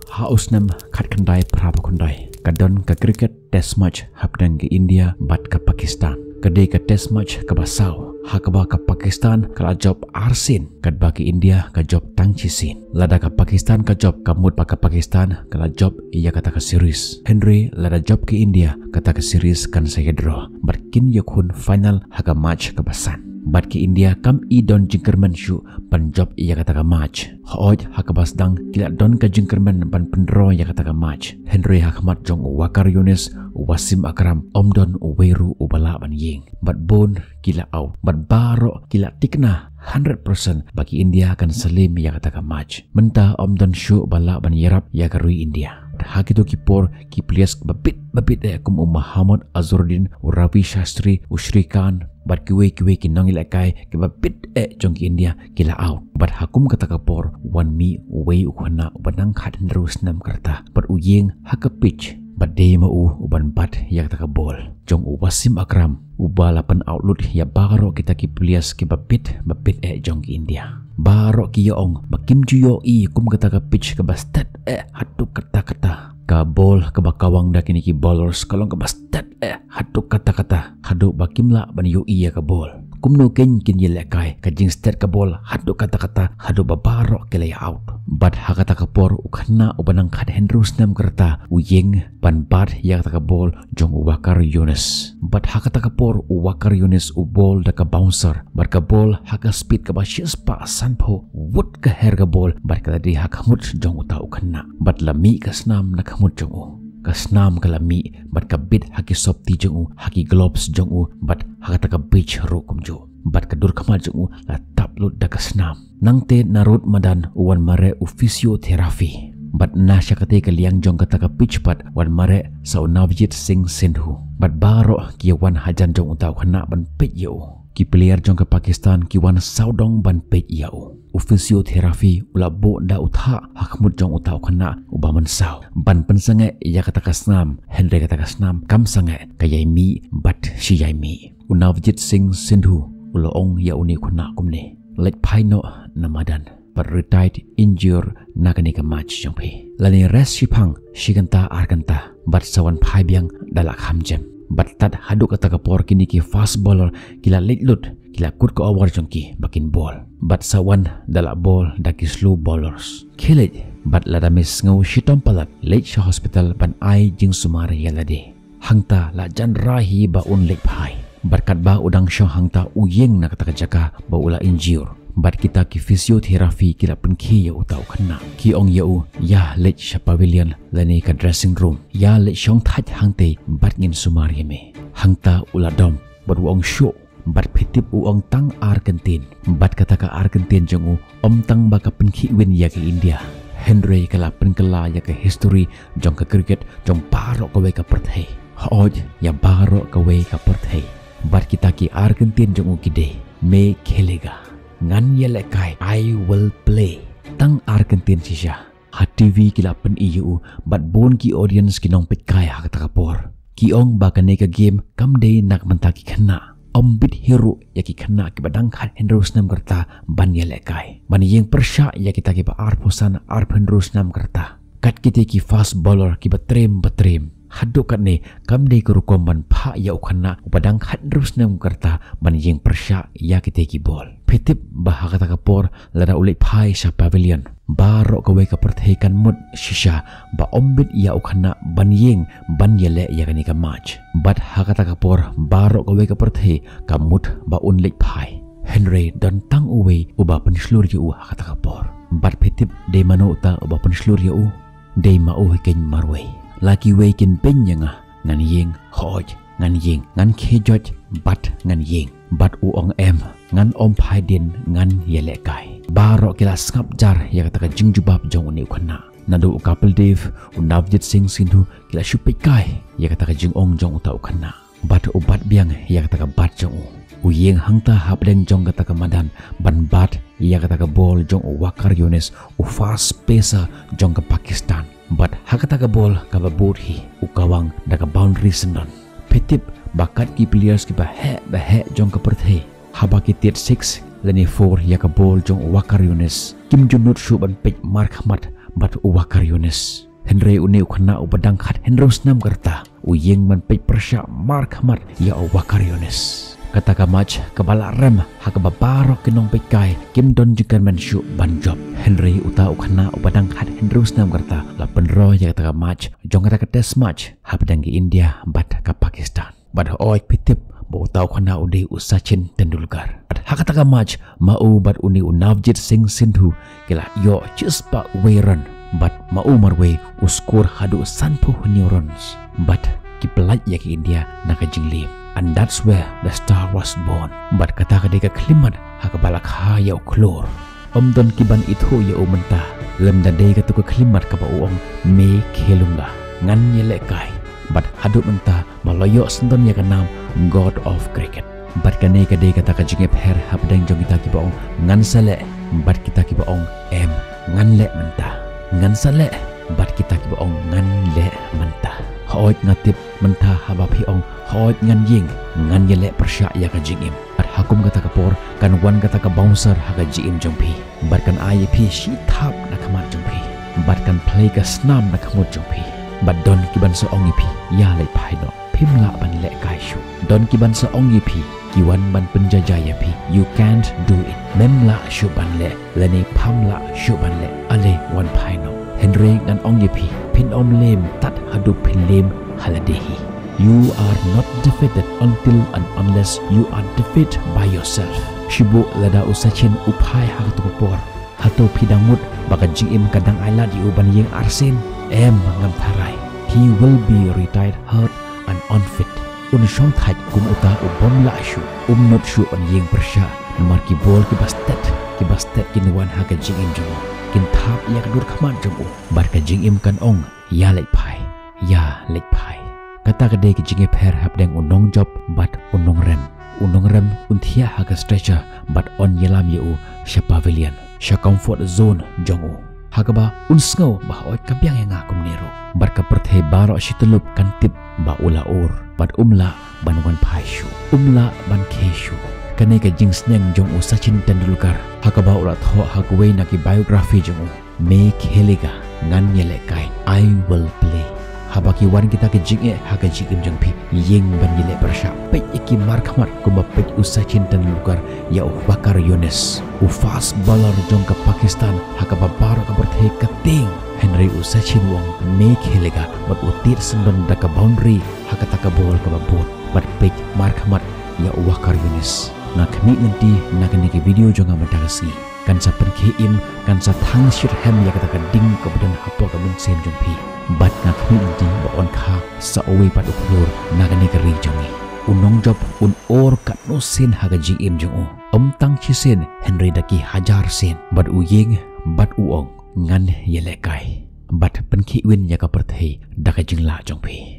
Hausnam khat kandai praba kundai kadon ka cricket test match hapdang ke India bat ke Pakistan kadai ka test match ke Basau hakaba ka Pakistan kala job Arsin kadba ke India ka job Tangchisin lada ka Pakistan ka job kamut pa ka Pakistan kala job iya kata ka series Henry lada job ke India kata ka series kan saya draw berkin yakun final haka match ke Basan bat ke India kam I don jingkerman shu pan job iya kata ka match hooj hakabas dang kila don ka jingkerman pan pendro iya kata ka match Henry hakamat jong Wakar Yunus Wasim Akram Omdon Weru ubala ban ying bat bon kila au bat baro kila tikna 100% bagi India akan selim ya kata ka match mentah Omdon shu bala ban yerap ya karui India hakitu kipor kiplias babit kum Muhammad Azruddin Ravi Shastri Ushri Khan bat kiwe ki nangil akai ki babit jong ki India kila out bat hakum kata kapor wan mi wei ukhana banang khat terus nam kerta bat uyeng hakapich bat de mau uban bat ya kata ka bol jong Wasim Akram ubalapan outlet ya baro kita ki plias ki babit jong ki India baro ki yong makim juyo I kum kata ka pitch ka bastat hatu kata ka bol ka bakawang da kini ki bowlers kalong ka bastat hatu kata hadu bakimla ban yo iya ka bol kumno ken kin yelekai ka jing stat ka bol hadu kata hadu babaro ke lay out bat hakata ka por ukhna ubanang khat hendrus nam kerta uyeng ban bat ya kata ka bol jong Wakar Yunus bat hakata ka por Wakar Yunus u bol da ka bouncer bat ka bol haka speed ka basis pa sanpo wut ka her ka bol bat ka di hakamut jong uta ukhna bat lami ka snam na kamut jong u kasnam kalami bat ka bit haki sopti jong haki gloves jong bat hakata ka beach rukum jo bat ka dur kama jong la taplut da kasnam nangte narut madan uwan mare u physiotherapy bat na syakate ka liang jong kata ka pitch pat wan mare sa Navjit Singh Sindhu bat baro ki wan hajan jong utaw khana ban pet yo ki player jong ka Pakistan ki wan saudong ban pet yo physiotherapy ula bo da utha hakmut jong utaw khana ubaman saw ban pensange ya kata kasnam Henry kata kasnam kam sange kayai mi bat si yai mi Navjit Singh Sindhu ulo ong ya uni khuna kumne lek phaino namadan but retired injured nakani ka match jong phe lani rest shipang shiganta arkanta bat sawan phai biang dalak hamjem bat tat hadu kata ka por kini ki fast bowler kila litlut kila kut ko awar jong ki bakin ball bat sawan dalak ball daki slow bowlers khilet bat ladamis ngau shitom palat late sha hospital ban ai jing sumare yalade hangta la jan rahi ba un lek phai berkat ba udang syong hangta uyeng na kata jaka ba ula injure bat kita ki physiotherapy kila penki ya utau khana ki ong yau ya lech sha pavilion lani ka dressing room ya lech syong thaj hangte bat ngin sumari me hangta ula dom bat ong show bat phitip ong tang Argentin bat kata ka Argentin jong tang ba ka penki win ya ke India Henry kala penkela ya ke history jong ka cricket jong baro ka we ka perthai hoj ya baro ka we ka perthai bat kita ki Argentin jong gide me khelega ngan yelekai I will play tang Argentin sisha ha TV kila pen iu bat bon ki audience ki nong petkai ha kata kapor ki ong ba kane ka game kam day nak mentaki khana bit hero ya ki khana ki badang khat hendros nam karta ban yelekai ban yeng persha ya kita ki ba arposan hendros nam karta kat kite ki fast bowler ki batrem hadu kat ne kam day ko rukom ban pha ya ukhana badang khat hendros nam karta ban yeng persha ya kite ki ball pitip bah kata kapor lada ulik phai sa pavilion baro ka we ka perthaikan mut shisha ba ombit ya ukhana ban yeng ban yele ya kani ka match bat hakata kapor baro ka we ka perthai ka mut ba unlik phai Henry dan tang uwe uba penslur yu hakata kapor bat pitip de mano ta uba penslur yu de ma u ken marwe laki we kin penyanga ngan yeng hoj ngan yeng ngan khejoj bat ngan yeng bat ong em ngan phai din ngan yele kai baro kila skap jar ya kata jingjubab jong uni khana nadu Kapil Dev Navjit Singh Sindhu kila shupai kai ya kata jing ong jong utau khana bat ubat biang ya kata bat jong uyeng hangta hableng jong kata madan ban bat ya kata bol jong Wakar Yunus fast pacer jong ke Pakistan bat hakata bol ka baburhi ukawang daga boundary sendon petip bakat ki players ki ba he jong ka perthai haba ki tiet 6 leni for ya ka bol jong wakar Yunus Kim Junut shu ban pej markhamat bat wakar Yunus Henry uneu khana ubadang khat Henros nam karta uyeng man pej persya markhamat ya wakar Yunus kata ka mach kabala rem ha ka babarok kinong pekai Kim Don jengkan man shu ban job Henry uta ukhana ubadang khat Henros nam karta la penro ya kata ka mach jong kata ka tes mach ha padang ki India bat ka Pakistan bat oi pitip bo tau khana ude Sachin Tendulkar hakata ka match mau bat uni Navjit Singh Sindhu kila yo chispa weran bat mau marwe uskor hadu sanpu neurons bat ki pelaj ya ki India naka jinglim and that's where the star was born bat kata ka deka klimat haka balak ha ya klor don kiban itu ya umenta lem dade ka tu ka klimat ka ba uong me khelunga ngan yele kai bat hadu menta maloyo sendon ya kanam God of Cricket bat kane ka de kata ka jingep her hab deng jong kita ki baong ngan sale bat kita ki baong em ngan le menta ngan sale bat kita ki baong ngan le menta hoit ngatip menta haba pi ong hoit ngan ying ngan yele persya ya ka jingim bat hakum kata ka por kan wan kata ka bouncer ha ka jim jong pi bat kan IP shi thap na kamat jong pi bat kan play ka snam na kamut jong pi bat don kiban so ong ipi ya le pai no pimla ban le kai shu don kiban sa ong yipi kiwan ban penjajaya pi you can't do it memla shu ban le leni pamla shu ban le ale wan paino Henry ngan ong yipi pin om lem tat hadu pin lem haladehi you are not defeated until and unless you are defeated by yourself shibu lada Sachin upai hatu por hatu pidangmut baka jingim kadang aila di uban yeng arsen em ngam tharai he will be retired hurt and unfit shong thaj kum uta ubon la shu not shu on yeng persya nomor ki bol ki bastet ki nuan ha ka jing im jong kin thap ya ka dur khaman jong bar ka jing im kan ong ya lek pai kata ka de ki jing e pher hap deng unong job bat unong rem unthia ha ka stretcher bat on yelam yu sha pavilion sha comfort zone jong hakaba unsngau ba oi kabyang yang akum nero bar ka perthe baro shitulup kan tip ba ula or bat umla ban wan phaishu umla ban kheshu kane ka jingsneng jong Sachin Tendulkar hakaba ula tho hakwe na ki biography jong me khelega ngan yele kai I will play habaki wan kita ke jinge haga jigim jong pi yeng ban yele persya pe iki markhamar ko ba pe Sachin Tendulkar ya wakar Yunus fast bowler jong ka Pakistan hakaba baro ka berthe kating Henry Sachin wong me khelega bat utir sendon da ka boundary hakata ka bol ka babot bat pe markhamar ya wakar Yunus na kami nanti na kani ke video jong ama dagasi kan sa perkeim kan sa thang shirham ya kata ka ding ka budan hapo ka mun sem jong pi bat na kami nanti ba on kha sa owe pat uklor na kani ka ri jongi unong job un or kat no sen haga jim jong tang chi sen Henry daki hajar sen bat uyeng bat uong ngan yele kai bat penkhi win ya ka perthei daka jingla jong pi